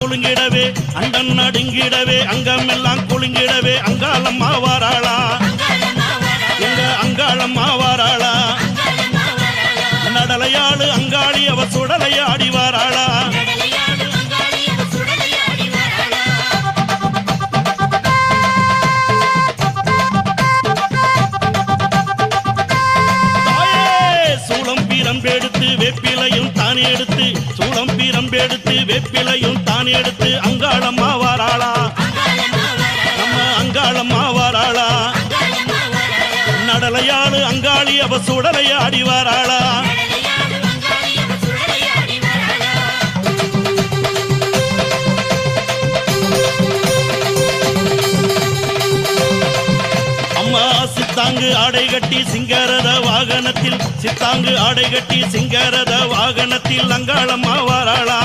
குலுங்கிடவே அண்டன் நடுங்கிடவே அங்கமெல்லாம் குலுங்கிடவே அங்காளம்மா வாராளா, எங்க அங்காளம்மா வாராளா. நடலையாளு அங்காளி அவ சுடலையாடி வாராளா. எடுத்து வெப்பிலையும் தான் எடுத்து சூளம் பிரம்பெடுத்து வெப்பிலையும் தான் எடுத்து அங்காளம்மா வாராளா, நம்ம அங்காளம்மா வாராளா. நடலையாளு அங்காளி அவ சுடலையாடி வாராளா. சித்தாங்கு ஆடை கட்டி சிங்கரத வாகனத்தில் சித்தாங்கு ஆடை கட்டி சிங்கரத வாகனத்தில் அங்காளம்மா வாராளா.